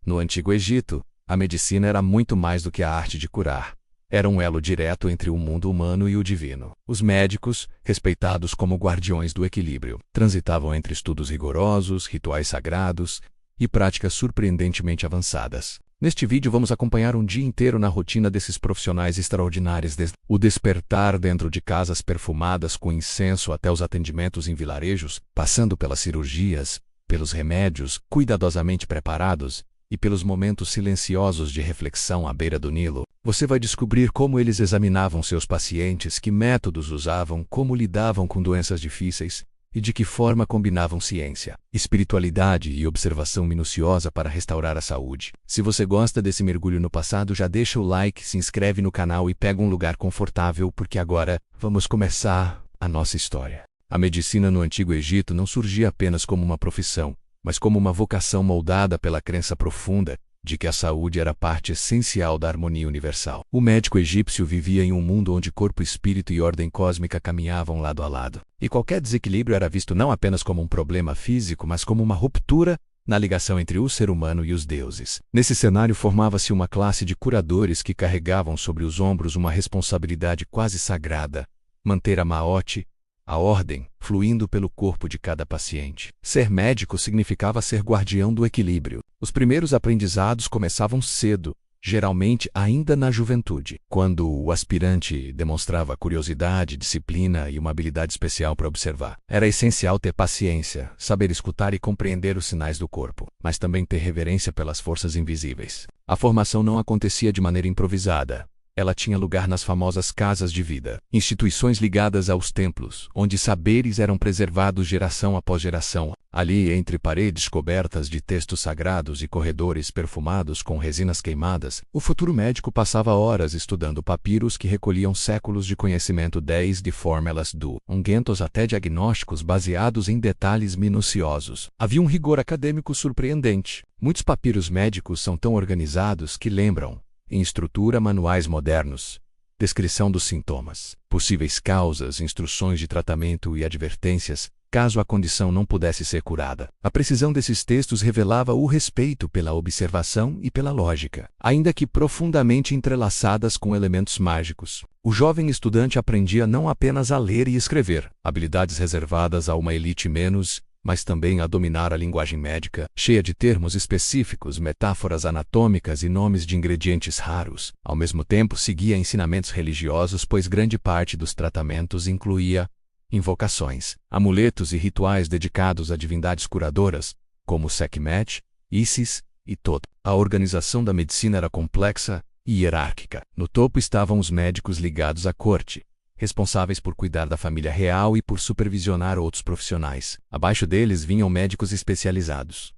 No Antigo Egito, a medicina era muito mais do que a arte de curar. Era um elo direto entre o mundo humano e o divino. Os médicos, respeitados como guardiões do equilíbrio, transitavam entre estudos rigorosos, rituais sagrados e práticas surpreendentemente avançadas. Neste vídeo vamos acompanhar um dia inteiro na rotina desses profissionais extraordinários, desde o despertar dentro de casas perfumadas com incenso até os atendimentos em vilarejos, passando pelas cirurgias, pelos remédios cuidadosamente preparados e pelos momentos silenciosos de reflexão à beira do Nilo. Você vai descobrir como eles examinavam seus pacientes, que métodos usavam, como lidavam com doenças difíceis e de que forma combinavam ciência, espiritualidade e observação minuciosa para restaurar a saúde. Se você gosta desse mergulho no passado, já deixa o like, se inscreve no canal e pega um lugar confortável, porque agora vamos começar a nossa história. A medicina no Antigo Egito não surgia apenas como uma profissão, mas como uma vocação moldada pela crença profunda de que a saúde era parte essencial da harmonia universal. O médico egípcio vivia em um mundo onde corpo, espírito e ordem cósmica caminhavam lado a lado. E qualquer desequilíbrio era visto não apenas como um problema físico, mas como uma ruptura na ligação entre o ser humano e os deuses. Nesse cenário formava-se uma classe de curadores que carregavam sobre os ombros uma responsabilidade quase sagrada: manter a Maote, a ordem, fluindo pelo corpo de cada paciente. Ser médico significava ser guardião do equilíbrio. Os primeiros aprendizados começavam cedo, geralmente ainda na juventude, quando o aspirante demonstrava curiosidade, disciplina e uma habilidade especial para observar. Era essencial ter paciência, saber escutar e compreender os sinais do corpo, mas também ter reverência pelas forças invisíveis. A formação não acontecia de maneira improvisada. Ela tinha lugar nas famosas casas de vida, instituições ligadas aos templos, onde saberes eram preservados geração após geração. Ali, entre paredes cobertas de textos sagrados e corredores perfumados com resinas queimadas, o futuro médico passava horas estudando papiros que recolhiam séculos de conhecimento, desde fórmulas do ungüentos até diagnósticos baseados em detalhes minuciosos. Havia um rigor acadêmico surpreendente. Muitos papiros médicos são tão organizados que lembram, em estrutura, manuais modernos, descrição dos sintomas, possíveis causas, instruções de tratamento e advertências, caso a condição não pudesse ser curada. A precisão desses textos revelava o respeito pela observação e pela lógica, ainda que profundamente entrelaçadas com elementos mágicos. O jovem estudante aprendia não apenas a ler e escrever, habilidades reservadas a uma elite menos, mas também a dominar a linguagem médica, cheia de termos específicos, metáforas anatômicas e nomes de ingredientes raros. Ao mesmo tempo, seguia ensinamentos religiosos, pois grande parte dos tratamentos incluía invocações, amuletos e rituais dedicados a divindades curadoras, como Sekhmet, Isis e Tot. A organização da medicina era complexa e hierárquica. No topo estavam os médicos ligados à corte, responsáveis por cuidar da família real e por supervisionar outros profissionais. Abaixo deles vinham médicos especializados,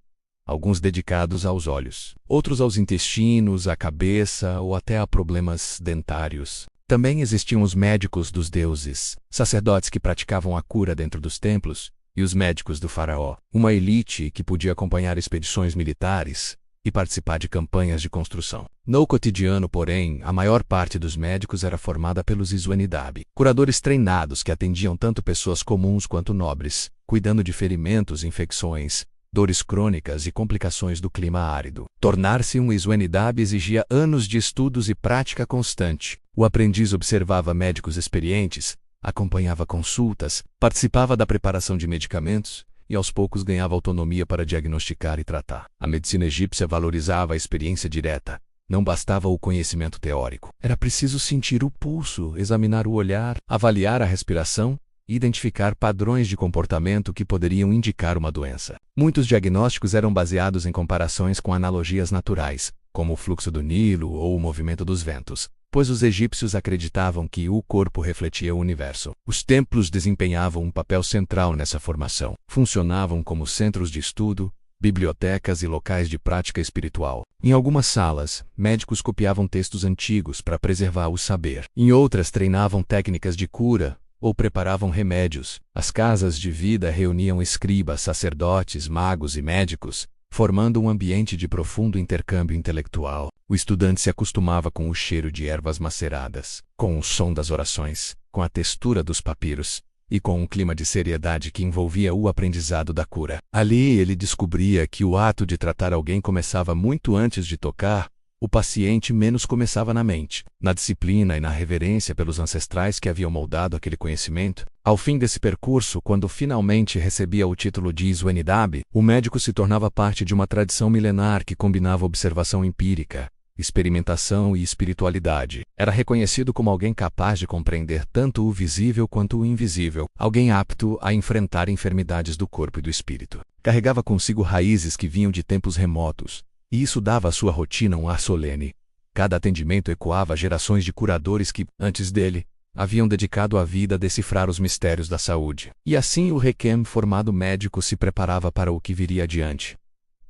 alguns dedicados aos olhos, outros aos intestinos, à cabeça ou até a problemas dentários. Também existiam os médicos dos deuses, sacerdotes que praticavam a cura dentro dos templos, e os médicos do faraó, uma elite que podia acompanhar expedições militares e participar de campanhas de construção. No cotidiano, porém, a maior parte dos médicos era formada pelos Iswanidab, curadores treinados que atendiam tanto pessoas comuns quanto nobres, cuidando de ferimentos, infecções, dores crônicas e complicações do clima árido. Tornar-se um Iswanidab exigia anos de estudos e prática constante. O aprendiz observava médicos experientes, acompanhava consultas, participava da preparação de medicamentos e aos poucos ganhava autonomia para diagnosticar e tratar. A medicina egípcia valorizava a experiência direta. Não bastava o conhecimento teórico. Era preciso sentir o pulso, examinar o olhar, avaliar a respiração e identificar padrões de comportamento que poderiam indicar uma doença. Muitos diagnósticos eram baseados em comparações com analogias naturais, como o fluxo do Nilo ou o movimento dos ventos, pois os egípcios acreditavam que o corpo refletia o universo. Os templos desempenhavam um papel central nessa formação. Funcionavam como centros de estudo, bibliotecas e locais de prática espiritual. Em algumas salas, médicos copiavam textos antigos para preservar o saber. Em outras, treinavam técnicas de cura ou preparavam remédios. As casas de vida reuniam escribas, sacerdotes, magos e médicos, formando um ambiente de profundo intercâmbio intelectual. O estudante se acostumava com o cheiro de ervas maceradas, com o som das orações, com a textura dos papiros e com um clima de seriedade que envolvia o aprendizado da cura. Ali ele descobria que o ato de tratar alguém começava muito antes de tocar o paciente, menos começava na mente, na disciplina e na reverência pelos ancestrais que haviam moldado aquele conhecimento. Ao fim desse percurso, quando finalmente recebia o título de Iswenidab, o médico se tornava parte de uma tradição milenar que combinava observação empírica, experimentação e espiritualidade. Era reconhecido como alguém capaz de compreender tanto o visível quanto o invisível, alguém apto a enfrentar enfermidades do corpo e do espírito. Carregava consigo raízes que vinham de tempos remotos, e isso dava à sua rotina um ar solene. Cada atendimento ecoava gerações de curadores que, antes dele, haviam dedicado a vida a decifrar os mistérios da saúde. E assim o recém-formado médico se preparava para o que viria adiante.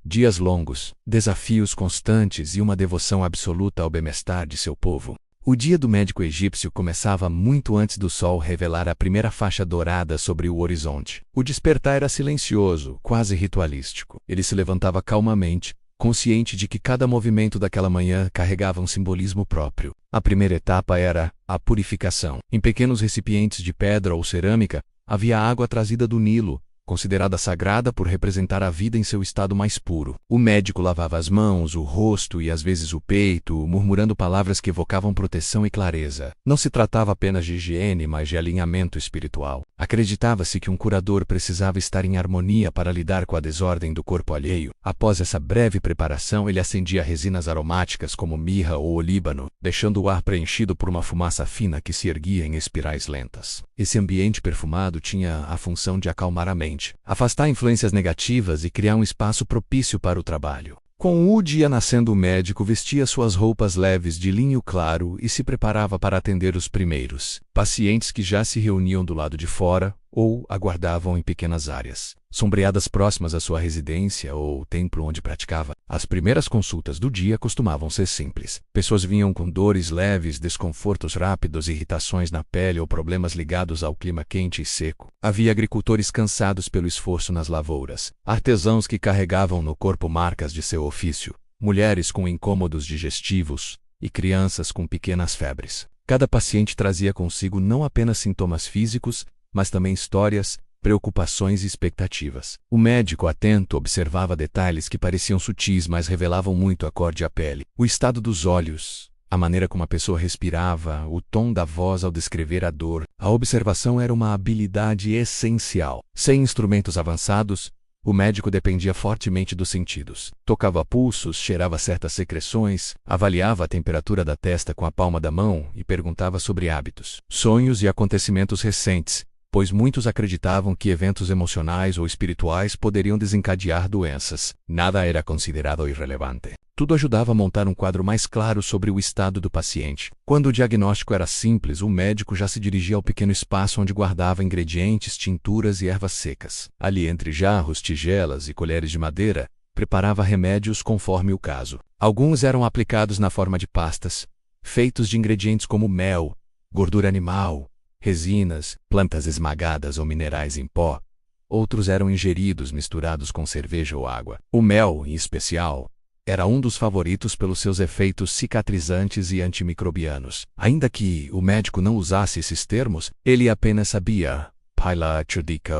Dias longos, desafios constantes e uma devoção absoluta ao bem-estar de seu povo. O dia do médico egípcio começava muito antes do sol revelar a primeira faixa dourada sobre o horizonte. O despertar era silencioso, quase ritualístico. Ele se levantava calmamente, consciente de que cada movimento daquela manhã carregava um simbolismo próprio. A primeira etapa era a purificação. Em pequenos recipientes de pedra ou cerâmica, havia água trazida do Nilo, considerada sagrada por representar a vida em seu estado mais puro. O médico lavava as mãos, o rosto e às vezes o peito, murmurando palavras que evocavam proteção e clareza. Não se tratava apenas de higiene, mas de alinhamento espiritual. Acreditava-se que um curador precisava estar em harmonia para lidar com a desordem do corpo alheio. Após essa breve preparação, ele acendia resinas aromáticas como mirra ou olíbano, deixando o ar preenchido por uma fumaça fina que se erguia em espirais lentas. Esse ambiente perfumado tinha a função de acalmar a mente, afastar influências negativas e criar um espaço propício para o trabalho. Com o dia nascendo, o médico vestia suas roupas leves de linho claro e se preparava para atender os primeiros pacientes que já se reuniam do lado de fora ou aguardavam em pequenas áreas, sombreadas próximas à sua residência ou templo onde praticava. As primeiras consultas do dia costumavam ser simples. Pessoas vinham com dores leves, desconfortos rápidos, irritações na pele ou problemas ligados ao clima quente e seco. Havia agricultores cansados pelo esforço nas lavouras, artesãos que carregavam no corpo marcas de seu ofício, mulheres com incômodos digestivos e crianças com pequenas febres. Cada paciente trazia consigo não apenas sintomas físicos, mas também histórias, preocupações e expectativas. O médico, atento, observava detalhes que pareciam sutis, mas revelavam muito a cor de a pele. O estado dos olhos, a maneira como a pessoa respirava, o tom da voz ao descrever a dor. A observação era uma habilidade essencial. Sem instrumentos avançados, o médico dependia fortemente dos sentidos. Tocava pulsos, cheirava certas secreções, avaliava a temperatura da testa com a palma da mão e perguntava sobre hábitos, sonhos e acontecimentos recentes, pois muitos acreditavam que eventos emocionais ou espirituais poderiam desencadear doenças. Nada era considerado irrelevante. Tudo ajudava a montar um quadro mais claro sobre o estado do paciente. Quando o diagnóstico era simples, o médico já se dirigia ao pequeno espaço onde guardava ingredientes, tinturas e ervas secas. Ali, entre jarros, tigelas e colheres de madeira, preparava remédios conforme o caso. Alguns eram aplicados na forma de pastas, feitos de ingredientes como mel, gordura animal, resinas, plantas esmagadas ou minerais em pó. Outros eram ingeridos misturados com cerveja ou água. O mel, em especial, era um dos favoritos pelos seus efeitos cicatrizantes e antimicrobianos. Ainda que o médico não usasse esses termos, ele apenas sabia, pela dica,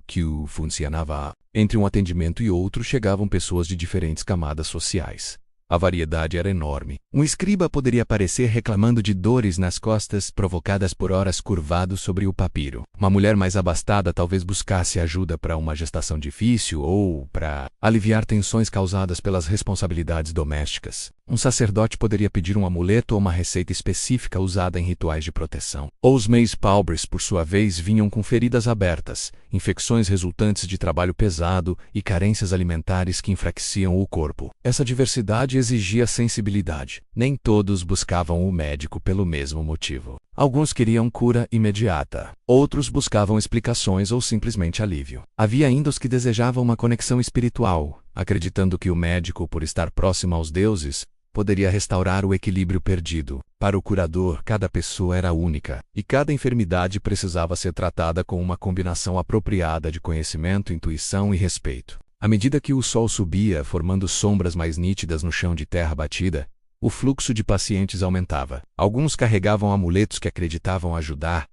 que funcionava. Entre um atendimento e outro chegavam pessoas de diferentes camadas sociais. A variedade era enorme. Um escriba poderia aparecer reclamando de dores nas costas provocadas por horas curvado sobre o papiro. Uma mulher mais abastada talvez buscasse ajuda para uma gestação difícil ou para aliviar tensões causadas pelas responsabilidades domésticas. Um sacerdote poderia pedir um amuleto ou uma receita específica usada em rituais de proteção. Os meis pobres, por sua vez, vinham com feridas abertas, infecções resultantes de trabalho pesado e carências alimentares que enfraqueciam o corpo. Essa diversidade exigia sensibilidade. Nem todos buscavam o médico pelo mesmo motivo. Alguns queriam cura imediata. Outros buscavam explicações ou simplesmente alívio. Havia ainda os que desejavam uma conexão espiritual, acreditando que o médico, por estar próximo aos deuses, poderia restaurar o equilíbrio perdido. Para o curador, cada pessoa era única, e cada enfermidade precisava ser tratada com uma combinação apropriada de conhecimento, intuição e respeito. À medida que o sol subia, formando sombras mais nítidas no chão de terra batida, o fluxo de pacientes aumentava. Alguns carregavam amuletos que acreditavam ajudar,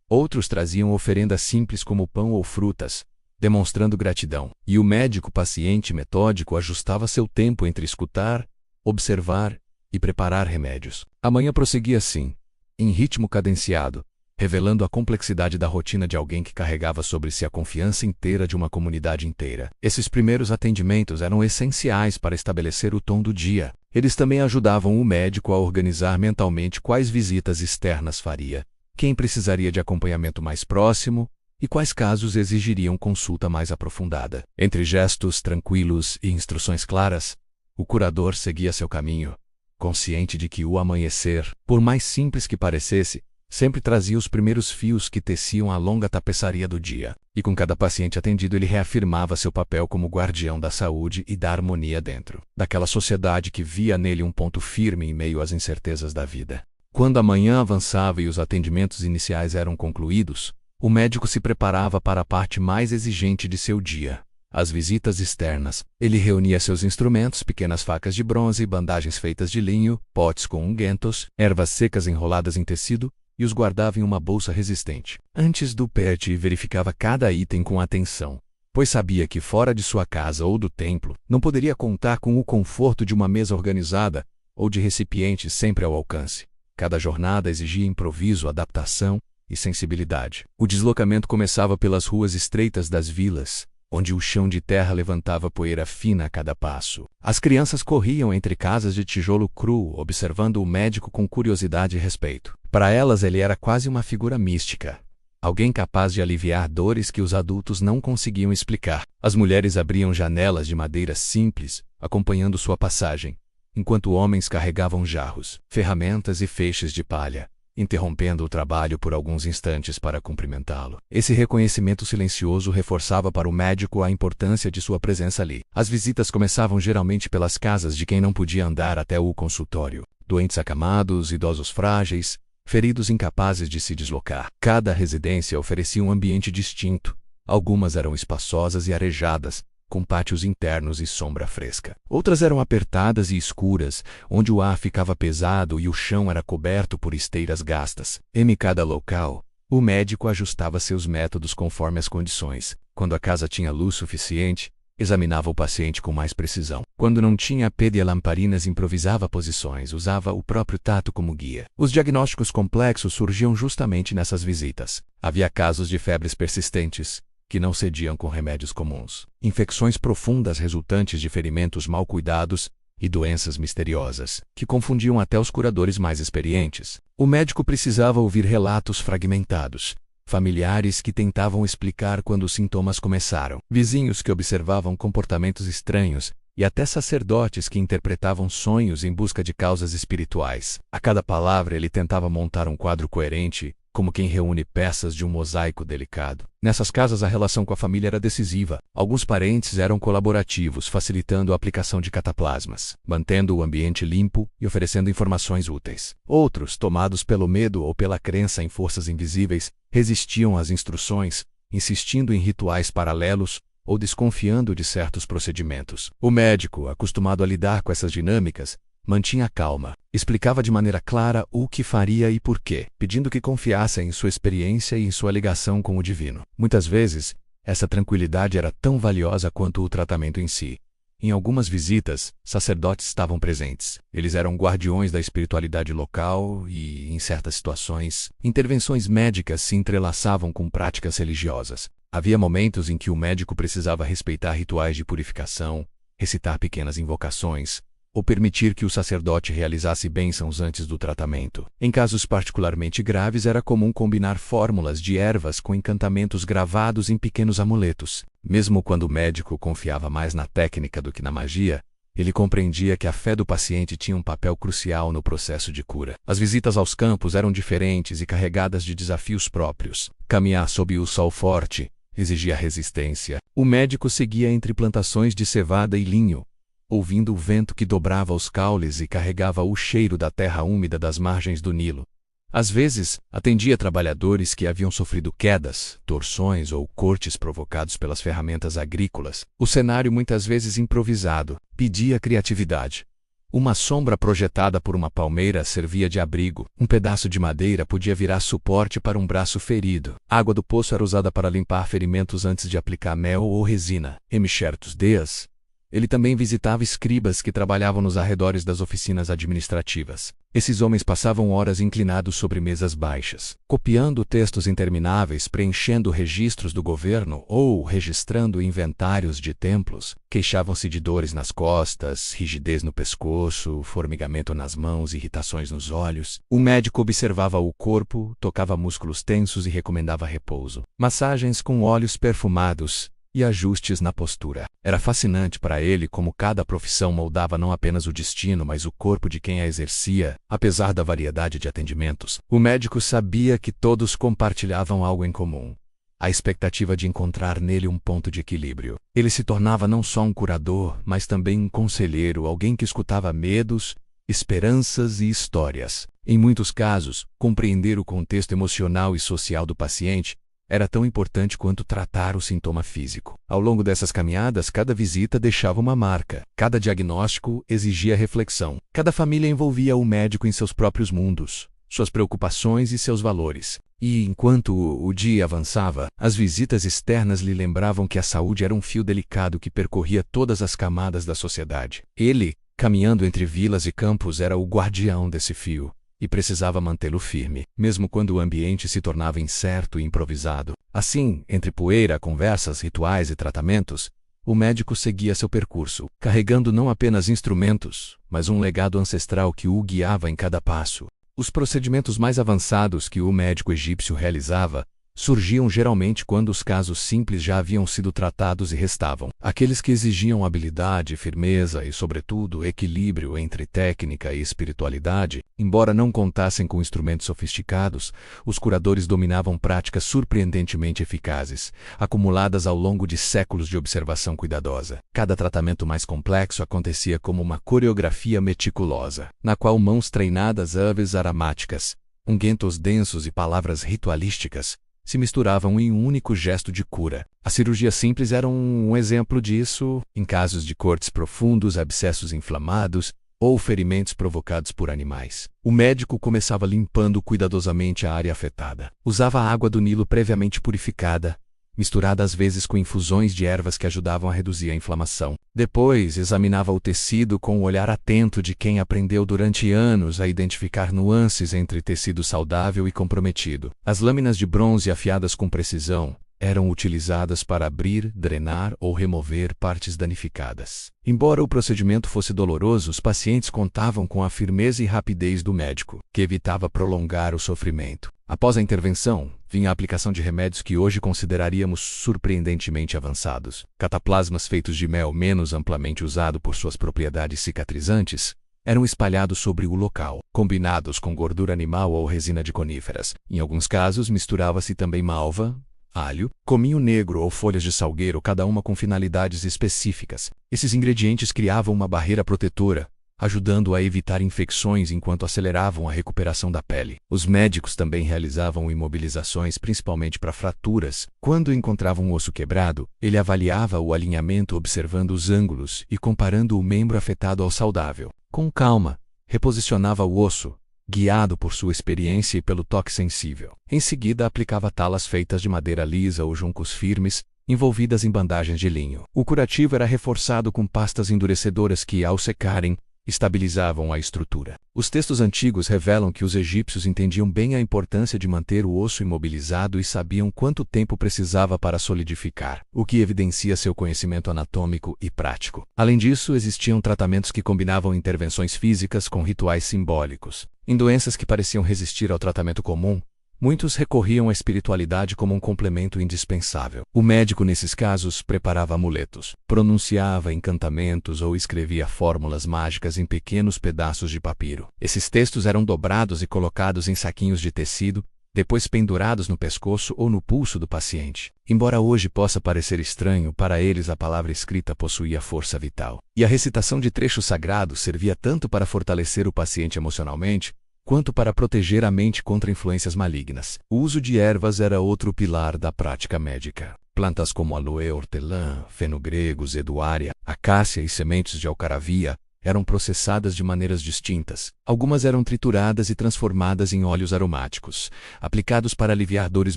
Outros traziam oferendas simples como pão ou frutas, demonstrando gratidão. E o médico paciente e metódico ajustava seu tempo entre escutar, observar e preparar remédios. A manhã prosseguia assim, em ritmo cadenciado, revelando a complexidade da rotina de alguém que carregava sobre si a confiança inteira de uma comunidade inteira. Esses primeiros atendimentos eram essenciais para estabelecer o tom do dia. Eles também ajudavam o médico a organizar mentalmente quais visitas externas faria, quem precisaria de acompanhamento mais próximo e quais casos exigiriam consulta mais aprofundada. Entre gestos tranquilos e instruções claras, o curador seguia seu caminho, consciente de que o amanhecer, por mais simples que parecesse, sempre trazia os primeiros fios que teciam a longa tapeçaria do dia. E com cada paciente atendido ele reafirmava seu papel como guardião da saúde e da harmonia dentro daquela sociedade que via nele um ponto firme em meio às incertezas da vida. Quando a manhã avançava e os atendimentos iniciais eram concluídos, o médico se preparava para a parte mais exigente de seu dia, as visitas externas. Ele reunia seus instrumentos, pequenas facas de bronze, bandagens feitas de linho, potes com ungüentos, ervas secas enroladas em tecido, e os guardava em uma bolsa resistente. Antes do PET, verificava cada item com atenção, pois sabia que fora de sua casa ou do templo, não poderia contar com o conforto de uma mesa organizada ou de recipientes sempre ao alcance. Cada jornada exigia improviso, adaptação e sensibilidade. O deslocamento começava pelas ruas estreitas das vilas, onde o chão de terra levantava poeira fina a cada passo. As crianças corriam entre casas de tijolo cru, observando o médico com curiosidade e respeito. Para elas ele era quase uma figura mística, alguém capaz de aliviar dores que os adultos não conseguiam explicar. As mulheres abriam janelas de madeira simples, acompanhando sua passagem, enquanto homens carregavam jarros, ferramentas e feixes de palha, interrompendo o trabalho por alguns instantes para cumprimentá-lo. Esse reconhecimento silencioso reforçava para o médico a importância de sua presença ali. As visitas começavam geralmente pelas casas de quem não podia andar até o consultório. Doentes acamados, idosos frágeis, feridos incapazes de se deslocar. Cada residência oferecia um ambiente distinto. Algumas eram espaçosas e arejadas, com pátios internos e sombra fresca. Outras eram apertadas e escuras, onde o ar ficava pesado e o chão era coberto por esteiras gastas. Em cada local, o médico ajustava seus métodos conforme as condições. Quando a casa tinha luz suficiente, examinava o paciente com mais precisão. Quando não tinha PD e lamparinas, improvisava posições, usava o próprio tato como guia. Os diagnósticos complexos surgiam justamente nessas visitas. Havia casos de febres persistentes, que não cediam com remédios comuns. Infecções profundas resultantes de ferimentos mal cuidados e doenças misteriosas, que confundiam até os curadores mais experientes. O médico precisava ouvir relatos fragmentados, familiares que tentavam explicar quando os sintomas começaram, vizinhos que observavam comportamentos estranhos e até sacerdotes que interpretavam sonhos em busca de causas espirituais. A cada palavra ele tentava montar um quadro coerente, como quem reúne peças de um mosaico delicado. Nessas casas a relação com a família era decisiva. Alguns parentes eram colaborativos, facilitando a aplicação de cataplasmas, mantendo o ambiente limpo e oferecendo informações úteis. Outros, tomados pelo medo ou pela crença em forças invisíveis, resistiam às instruções, insistindo em rituais paralelos ou desconfiando de certos procedimentos. O médico, acostumado a lidar com essas dinâmicas, mantinha a calma, explicava de maneira clara o que faria e por quê, pedindo que confiassem em sua experiência e em sua ligação com o divino. Muitas vezes, essa tranquilidade era tão valiosa quanto o tratamento em si. Em algumas visitas, sacerdotes estavam presentes. Eles eram guardiões da espiritualidade local e, em certas situações, intervenções médicas se entrelaçavam com práticas religiosas. Havia momentos em que o médico precisava respeitar rituais de purificação, recitar pequenas invocações, ou permitir que o sacerdote realizasse bênçãos antes do tratamento. Em casos particularmente graves, era comum combinar fórmulas de ervas com encantamentos gravados em pequenos amuletos. Mesmo quando o médico confiava mais na técnica do que na magia, ele compreendia que a fé do paciente tinha um papel crucial no processo de cura. As visitas aos campos eram diferentes e carregadas de desafios próprios. Caminhar sob o sol forte exigia resistência. O médico seguia entre plantações de cevada e linho, ouvindo o vento que dobrava os caules e carregava o cheiro da terra úmida das margens do Nilo. Às vezes, atendia trabalhadores que haviam sofrido quedas, torções ou cortes provocados pelas ferramentas agrícolas. O cenário, muitas vezes improvisado, pedia criatividade. Uma sombra projetada por uma palmeira servia de abrigo. Um pedaço de madeira podia virar suporte para um braço ferido. A água do poço era usada para limpar ferimentos antes de aplicar mel ou resina. Em certos dias, ele também visitava escribas que trabalhavam nos arredores das oficinas administrativas. Esses homens passavam horas inclinados sobre mesas baixas, copiando textos intermináveis, preenchendo registros do governo ou registrando inventários de templos. Queixavam-se de dores nas costas, rigidez no pescoço, formigamento nas mãos, irritações nos olhos. O médico observava o corpo, tocava músculos tensos e recomendava repouso. Massagens com óleos perfumados e ajustes na postura. Era fascinante para ele como cada profissão moldava não apenas o destino, mas o corpo de quem a exercia. Apesar da variedade de atendimentos, o médico sabia que todos compartilhavam algo em comum: a expectativa de encontrar nele um ponto de equilíbrio. Ele se tornava não só um curador, mas também um conselheiro, alguém que escutava medos, esperanças e histórias. Em muitos casos, compreender o contexto emocional e social do paciente era tão importante quanto tratar o sintoma físico. Ao longo dessas caminhadas, cada visita deixava uma marca. Cada diagnóstico exigia reflexão. Cada família envolvia o médico em seus próprios mundos, suas preocupações e seus valores. E, enquanto o dia avançava, as visitas externas lhe lembravam que a saúde era um fio delicado que percorria todas as camadas da sociedade. Ele, caminhando entre vilas e campos, era o guardião desse fio e precisava mantê-lo firme, mesmo quando o ambiente se tornava incerto e improvisado. Assim, entre poeira, conversas, rituais e tratamentos, o médico seguia seu percurso, carregando não apenas instrumentos, mas um legado ancestral que o guiava em cada passo. Os procedimentos mais avançados que o médico egípcio realizava surgiam geralmente quando os casos simples já haviam sido tratados e restavam aqueles que exigiam habilidade, firmeza e, sobretudo, equilíbrio entre técnica e espiritualidade. Embora não contassem com instrumentos sofisticados, os curadores dominavam práticas surpreendentemente eficazes, acumuladas ao longo de séculos de observação cuidadosa. Cada tratamento mais complexo acontecia como uma coreografia meticulosa, na qual mãos treinadas, ervas aromáticas, ungüentos densos e palavras ritualísticas se misturavam em um único gesto de cura. A cirurgia simples era um exemplo disso, em casos de cortes profundos, abscessos inflamados ou ferimentos provocados por animais. O médico começava limpando cuidadosamente a área afetada. Usava a água do Nilo previamente purificada, misturada às vezes com infusões de ervas que ajudavam a reduzir a inflamação. Depois, examinava o tecido com o olhar atento de quem aprendeu durante anos a identificar nuances entre tecido saudável e comprometido. As lâminas de bronze afiadas com precisão eram utilizadas para abrir, drenar ou remover partes danificadas. Embora o procedimento fosse doloroso, os pacientes contavam com a firmeza e rapidez do médico, que evitava prolongar o sofrimento. Após a intervenção, vinha a aplicação de remédios que hoje consideraríamos surpreendentemente avançados. Cataplasmas feitos de mel, menos amplamente usado por suas propriedades cicatrizantes, eram espalhados sobre o local, combinados com gordura animal ou resina de coníferas. Em alguns casos, misturava-se também malva, alho, cominho negro ou folhas de salgueiro, cada uma com finalidades específicas. Esses ingredientes criavam uma barreira protetora, ajudando a evitar infecções enquanto aceleravam a recuperação da pele. Os médicos também realizavam imobilizações, principalmente para fraturas. Quando encontravam um osso quebrado, ele avaliava o alinhamento observando os ângulos e comparando o membro afetado ao saudável. Com calma, reposicionava o osso, guiado por sua experiência e pelo toque sensível. Em seguida, aplicava talas feitas de madeira lisa ou juncos firmes, envolvidas em bandagens de linho. O curativo era reforçado com pastas endurecedoras que, ao secarem, estabilizavam a estrutura. Os textos antigos revelam que os egípcios entendiam bem a importância de manter o osso imobilizado e sabiam quanto tempo precisava para solidificar, o que evidencia seu conhecimento anatômico e prático. Além disso, existiam tratamentos que combinavam intervenções físicas com rituais simbólicos. Em doenças que pareciam resistir ao tratamento comum, muitos recorriam à espiritualidade como um complemento indispensável. O médico, nesses casos, preparava amuletos, pronunciava encantamentos ou escrevia fórmulas mágicas em pequenos pedaços de papiro. Esses textos eram dobrados e colocados em saquinhos de tecido, depois pendurados no pescoço ou no pulso do paciente. Embora hoje possa parecer estranho, para eles a palavra escrita possuía força vital. E a recitação de trechos sagrados servia tanto para fortalecer o paciente emocionalmente, quanto para proteger a mente contra influências malignas. O uso de ervas era outro pilar da prática médica. Plantas como aloe, hortelã, fenogreco, zedoária, acácia e sementes de alcaravia eram processadas de maneiras distintas. Algumas eram trituradas e transformadas em óleos aromáticos, aplicados para aliviar dores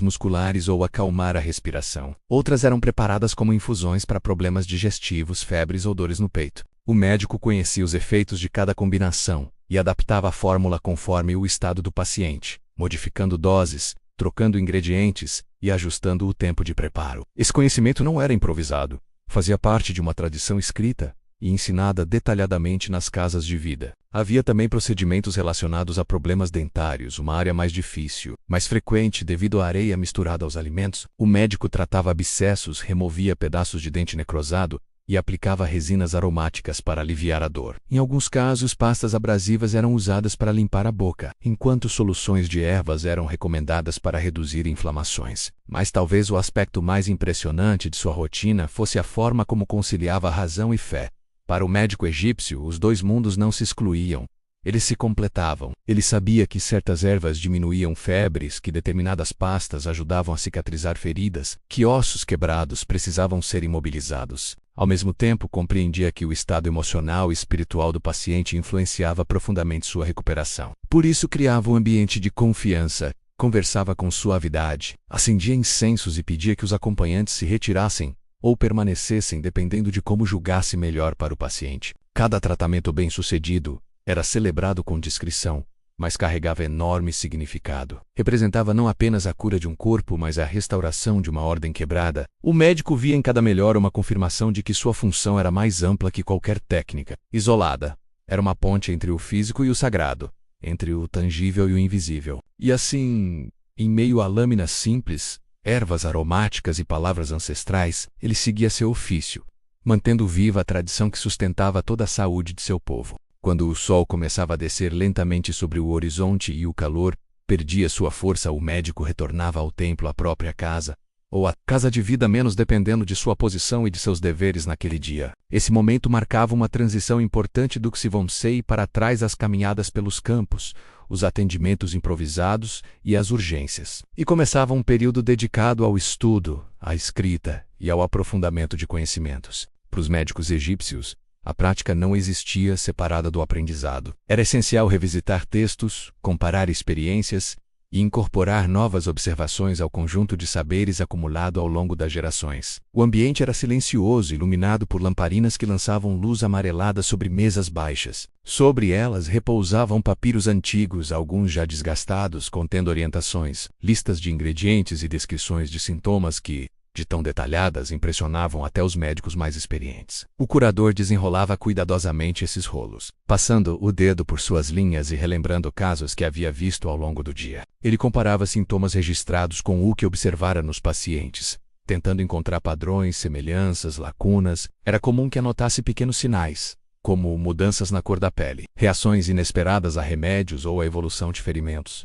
musculares ou acalmar a respiração. Outras eram preparadas como infusões para problemas digestivos, febres ou dores no peito. O médico conhecia os efeitos de cada combinação e adaptava a fórmula conforme o estado do paciente, modificando doses, trocando ingredientes e ajustando o tempo de preparo. Esse conhecimento não era improvisado, fazia parte de uma tradição escrita e ensinada detalhadamente nas casas de vida. Havia também procedimentos relacionados a problemas dentários, uma área mais difícil, mais frequente devido à areia misturada aos alimentos. O médico tratava abscessos, removia pedaços de dente necrosado e aplicava resinas aromáticas para aliviar a dor. Em alguns casos, pastas abrasivas eram usadas para limpar a boca, enquanto soluções de ervas eram recomendadas para reduzir inflamações. Mas talvez o aspecto mais impressionante de sua rotina fosse a forma como conciliava razão e fé. Para o médico egípcio, os dois mundos não se excluíam. Eles se completavam. Ele sabia que certas ervas diminuíam febres, que determinadas pastas ajudavam a cicatrizar feridas, que ossos quebrados precisavam ser imobilizados. Ao mesmo tempo, compreendia que o estado emocional e espiritual do paciente influenciava profundamente sua recuperação. Por isso, criava um ambiente de confiança, conversava com suavidade, acendia incensos e pedia que os acompanhantes se retirassem ou permanecessem dependendo de como julgasse melhor para o paciente. Cada tratamento bem-sucedido era celebrado com discrição, mas carregava enorme significado. Representava não apenas a cura de um corpo, mas a restauração de uma ordem quebrada. O médico via em cada melhora uma confirmação de que sua função era mais ampla que qualquer técnica. Isolada, era uma ponte entre o físico e o sagrado, entre o tangível e o invisível. E assim, em meio a lâminas simples, ervas aromáticas e palavras ancestrais, ele seguia seu ofício, mantendo viva a tradição que sustentava toda a saúde de seu povo. Quando o sol começava a descer lentamente sobre o horizonte e o calor perdia sua força, o médico retornava ao templo, à própria casa, ou à casa de vida, menos dependendo de sua posição e de seus deveres naquele dia. Esse momento marcava uma transição importante do Ksivonsei para trás, as caminhadas pelos campos, os atendimentos improvisados e as urgências. E começava um período dedicado ao estudo, à escrita e ao aprofundamento de conhecimentos. Para os médicos egípcios, a prática não existia separada do aprendizado. Era essencial revisitar textos, comparar experiências e incorporar novas observações ao conjunto de saberes acumulado ao longo das gerações. O ambiente era silencioso, iluminado por lamparinas que lançavam luz amarelada sobre mesas baixas. Sobre elas repousavam papiros antigos, alguns já desgastados, contendo orientações, listas de ingredientes e descrições de sintomas que, de tão detalhadas, impressionavam até os médicos mais experientes. O curador desenrolava cuidadosamente esses rolos, passando o dedo por suas linhas e relembrando casos que havia visto ao longo do dia. Ele comparava sintomas registrados com o que observara nos pacientes, tentando encontrar padrões, semelhanças, lacunas. Era comum que anotasse pequenos sinais, como mudanças na cor da pele, reações inesperadas a remédios ou a evolução de ferimentos.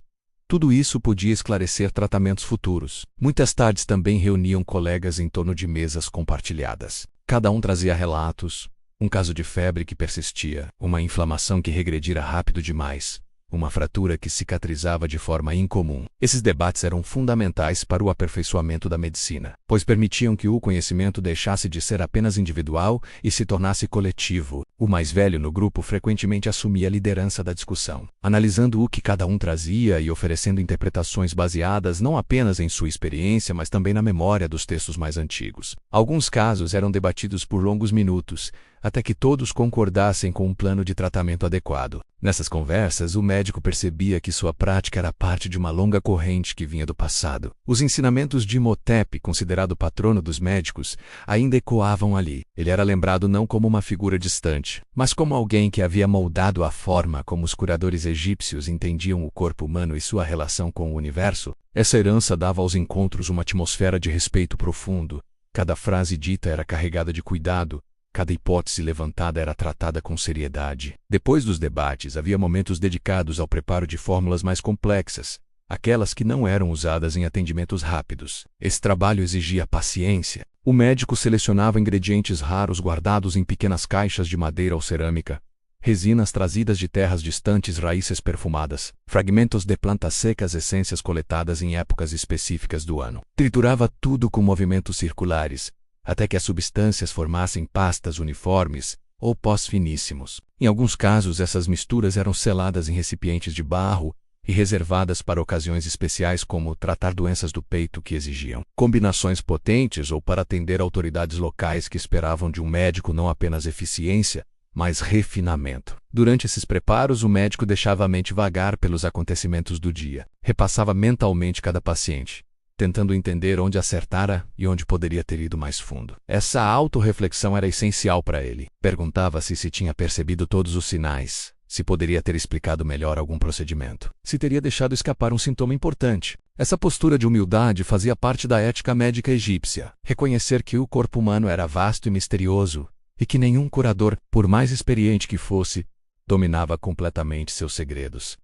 Tudo isso podia esclarecer tratamentos futuros. Muitas tardes também reuniam colegas em torno de mesas compartilhadas. Cada um trazia relatos, um caso de febre que persistia, uma inflamação que regredira rápido demais, uma fratura que cicatrizava de forma incomum. Esses debates eram fundamentais para o aperfeiçoamento da medicina, pois permitiam que o conhecimento deixasse de ser apenas individual e se tornasse coletivo. O mais velho no grupo frequentemente assumia a liderança da discussão, analisando o que cada um trazia e oferecendo interpretações baseadas não apenas em sua experiência, mas também na memória dos textos mais antigos. Alguns casos eram debatidos por longos minutos, até que todos concordassem com um plano de tratamento adequado. Nessas conversas, o médico percebia que sua prática era parte de uma longa corrente que vinha do passado. Os ensinamentos de Imhotep, considerado patrono dos médicos, ainda ecoavam ali. Ele era lembrado não como uma figura distante, mas como alguém que havia moldado a forma como os curadores egípcios entendiam o corpo humano e sua relação com o universo. Essa herança dava aos encontros uma atmosfera de respeito profundo. Cada frase dita era carregada de cuidado. Cada hipótese levantada era tratada com seriedade. Depois dos debates, havia momentos dedicados ao preparo de fórmulas mais complexas, aquelas que não eram usadas em atendimentos rápidos. Esse trabalho exigia paciência. O médico selecionava ingredientes raros guardados em pequenas caixas de madeira ou cerâmica, resinas trazidas de terras distantes, raízes perfumadas, fragmentos de plantas secas, essências coletadas em épocas específicas do ano. Triturava tudo com movimentos circulares, até que as substâncias formassem pastas uniformes, ou pós finíssimos. Em alguns casos, essas misturas eram seladas em recipientes de barro e reservadas para ocasiões especiais como tratar doenças do peito que exigiam combinações potentes ou para atender autoridades locais que esperavam de um médico não apenas eficiência, mas refinamento. Durante esses preparos, o médico deixava a mente vagar pelos acontecimentos do dia. Repassava mentalmente cada paciente, tentando entender onde acertara e onde poderia ter ido mais fundo. Essa autorreflexão era essencial para ele. Perguntava-se se tinha percebido todos os sinais, se poderia ter explicado melhor algum procedimento, se teria deixado escapar um sintoma importante. Essa postura de humildade fazia parte da ética médica egípcia. Reconhecer que o corpo humano era vasto e misterioso, e que nenhum curador, por mais experiente que fosse, dominava completamente seus segredos.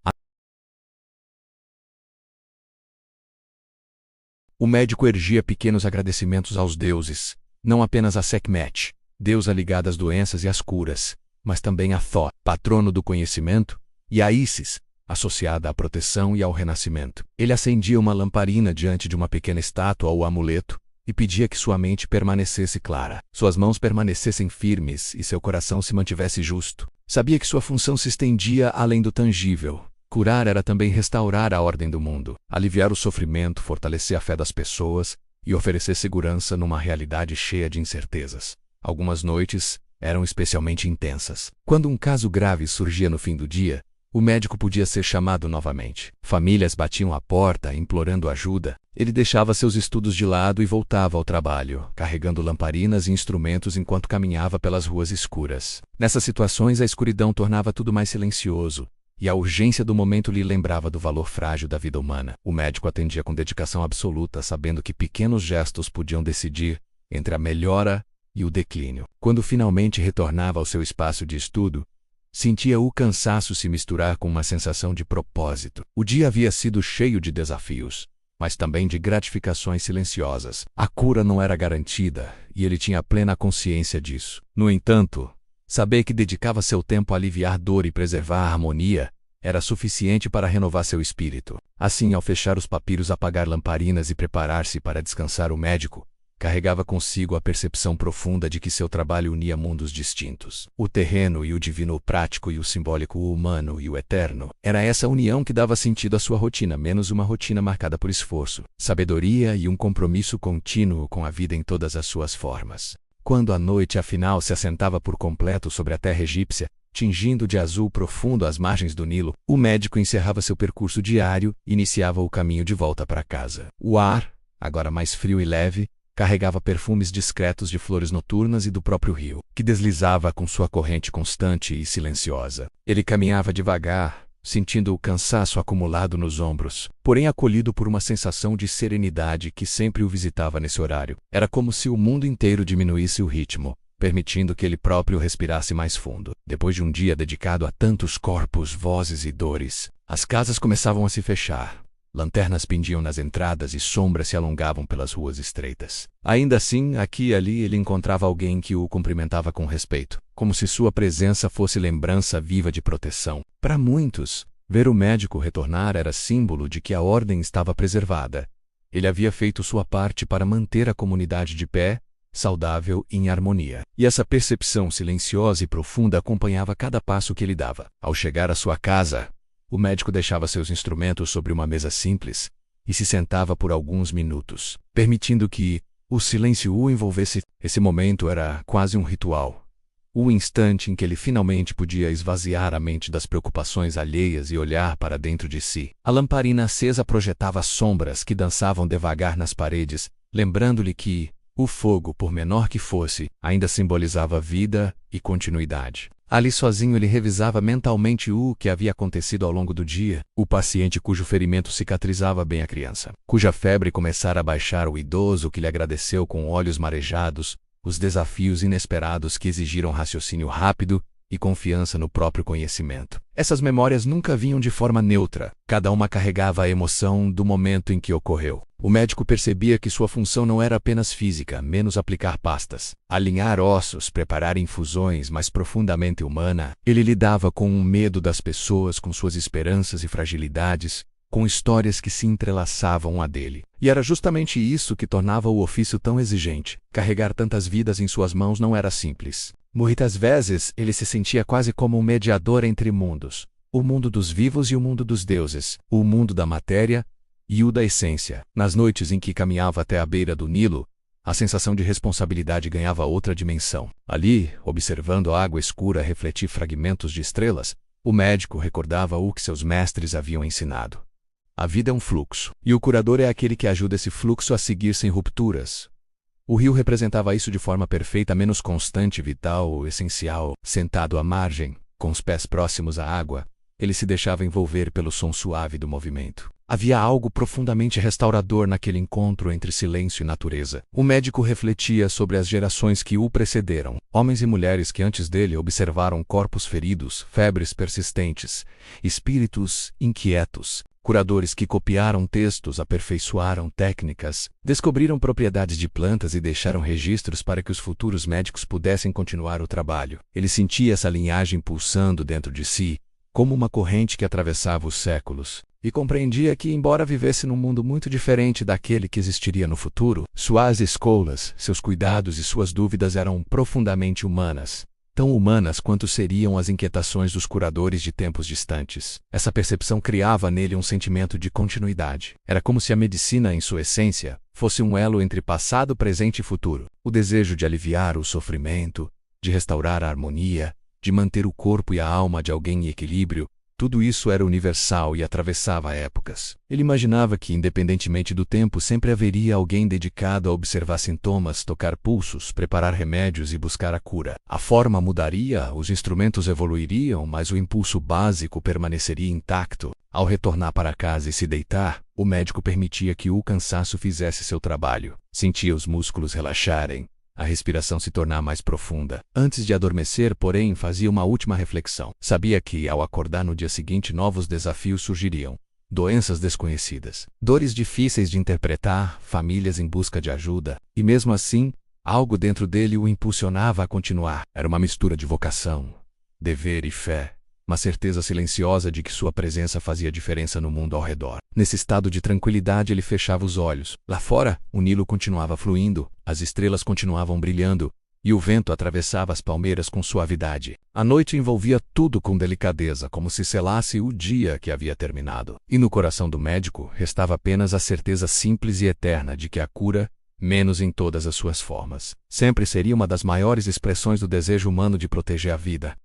O médico ergia pequenos agradecimentos aos deuses, não apenas a Sekhmet, deusa ligada às doenças e às curas, mas também a Thoth, patrono do conhecimento, e a Isis, associada à proteção e ao renascimento. Ele acendia uma lamparina diante de uma pequena estátua ou amuleto e pedia que sua mente permanecesse clara, suas mãos permanecessem firmes e seu coração se mantivesse justo. Sabia que sua função se estendia além do tangível. Curar era também restaurar a ordem do mundo, aliviar o sofrimento, fortalecer a fé das pessoas e oferecer segurança numa realidade cheia de incertezas. Algumas noites eram especialmente intensas. Quando um caso grave surgia no fim do dia, o médico podia ser chamado novamente. Famílias batiam à porta, implorando ajuda. Ele deixava seus estudos de lado e voltava ao trabalho, carregando lamparinas e instrumentos enquanto caminhava pelas ruas escuras. Nessas situações, a escuridão tornava tudo mais silencioso, e a urgência do momento lhe lembrava do valor frágil da vida humana. O médico atendia com dedicação absoluta, sabendo que pequenos gestos podiam decidir entre a melhora e o declínio. Quando finalmente retornava ao seu espaço de estudo, sentia o cansaço se misturar com uma sensação de propósito. O dia havia sido cheio de desafios, mas também de gratificações silenciosas. A cura não era garantida, e ele tinha plena consciência disso. No entanto, saber que dedicava seu tempo a aliviar dor e preservar a harmonia era suficiente para renovar seu espírito. Assim, ao fechar os papiros, apagar lamparinas e preparar-se para descansar, o médico carregava consigo a percepção profunda de que seu trabalho unia mundos distintos. O terreno e o divino, o prático e o simbólico, o humano e o eterno. Era essa união que dava sentido à sua rotina, menos uma rotina marcada por esforço, sabedoria e um compromisso contínuo com a vida em todas as suas formas. Quando a noite afinal se assentava por completo sobre a terra egípcia, tingindo de azul profundo as margens do Nilo, o médico encerrava seu percurso diário e iniciava o caminho de volta para casa. O ar, agora mais frio e leve, carregava perfumes discretos de flores noturnas e do próprio rio, que deslizava com sua corrente constante e silenciosa. Ele caminhava devagar, sentindo o cansaço acumulado nos ombros, porém acolhido por uma sensação de serenidade que sempre o visitava nesse horário. Era como se o mundo inteiro diminuísse o ritmo, permitindo que ele próprio respirasse mais fundo. Depois de um dia dedicado a tantos corpos, vozes e dores, as casas começavam a se fechar. Lanternas pendiam nas entradas e sombras se alongavam pelas ruas estreitas. Ainda assim, aqui e ali ele encontrava alguém que o cumprimentava com respeito, como se sua presença fosse lembrança viva de proteção. Para muitos, ver o médico retornar era símbolo de que a ordem estava preservada. Ele havia feito sua parte para manter a comunidade de pé, saudável e em harmonia. E essa percepção silenciosa e profunda acompanhava cada passo que ele dava. Ao chegar à sua casa, o médico deixava seus instrumentos sobre uma mesa simples e se sentava por alguns minutos, permitindo que o silêncio o envolvesse. Esse momento era quase um ritual, o instante em que ele finalmente podia esvaziar a mente das preocupações alheias e olhar para dentro de si. A lamparina acesa projetava sombras que dançavam devagar nas paredes, lembrando-lhe que o fogo, por menor que fosse, ainda simbolizava vida e continuidade. Ali sozinho ele revisava mentalmente o que havia acontecido ao longo do dia. O paciente cujo ferimento cicatrizava bem a criança, cuja febre começara a baixar, o idoso que lhe agradeceu com olhos marejados, os desafios inesperados que exigiram raciocínio rápido e confiança no próprio conhecimento. Essas memórias nunca vinham de forma neutra, cada uma carregava a emoção do momento em que ocorreu. O médico percebia que sua função não era apenas física, menos aplicar pastas, alinhar ossos, preparar infusões, mas profundamente humana. Ele lidava com o medo das pessoas, com suas esperanças e fragilidades, com histórias que se entrelaçavam à dele. E era justamente isso que tornava o ofício tão exigente. Carregar tantas vidas em suas mãos não era simples. Muitas vezes ele se sentia quase como um mediador entre mundos: o mundo dos vivos e o mundo dos deuses, o mundo da matéria e o da essência. Nas noites em que caminhava até a beira do Nilo, a sensação de responsabilidade ganhava outra dimensão. Ali, observando a água escura refletir fragmentos de estrelas, o médico recordava o que seus mestres haviam ensinado. A vida é um fluxo, e o curador é aquele que ajuda esse fluxo a seguir sem rupturas. O rio representava isso de forma perfeita, menos constante, vital, essencial. Sentado à margem, com os pés próximos à água, ele se deixava envolver pelo som suave do movimento. Havia algo profundamente restaurador naquele encontro entre silêncio e natureza. O médico refletia sobre as gerações que o precederam, homens e mulheres que antes dele observaram corpos feridos, febres persistentes, espíritos inquietos, curadores que copiaram textos, aperfeiçoaram técnicas, descobriram propriedades de plantas e deixaram registros para que os futuros médicos pudessem continuar o trabalho. Ele sentia essa linhagem pulsando dentro de si, como uma corrente que atravessava os séculos, e compreendia que, embora vivesse num mundo muito diferente daquele que existiria no futuro, suas escolhas, seus cuidados e suas dúvidas eram profundamente humanas. Tão humanas quanto seriam as inquietações dos curadores de tempos distantes. Essa percepção criava nele um sentimento de continuidade. Era como se a medicina, em sua essência, fosse um elo entre passado, presente e futuro. O desejo de aliviar o sofrimento, de restaurar a harmonia, de manter o corpo e a alma de alguém em equilíbrio, tudo isso era universal e atravessava épocas. Ele imaginava que, independentemente do tempo, sempre haveria alguém dedicado a observar sintomas, tocar pulsos, preparar remédios e buscar a cura. A forma mudaria, os instrumentos evoluiriam, mas o impulso básico permaneceria intacto. Ao retornar para casa e se deitar, o médico permitia que o cansaço fizesse seu trabalho. Sentia os músculos relaxarem, a respiração se tornar mais profunda. Antes de adormecer, porém, fazia uma última reflexão. Sabia que, ao acordar no dia seguinte, novos desafios surgiriam. Doenças desconhecidas, dores difíceis de interpretar, famílias em busca de ajuda. E mesmo assim, algo dentro dele o impulsionava a continuar. Era uma mistura de vocação, dever e fé. Uma certeza silenciosa de que sua presença fazia diferença no mundo ao redor. Nesse estado de tranquilidade, ele fechava os olhos. Lá fora, o Nilo continuava fluindo, as estrelas continuavam brilhando, e o vento atravessava as palmeiras com suavidade. A noite envolvia tudo com delicadeza, como se selasse o dia que havia terminado. E no coração do médico restava apenas a certeza simples e eterna de que a cura, menos em todas as suas formas, sempre seria uma das maiores expressões do desejo humano de proteger a vida.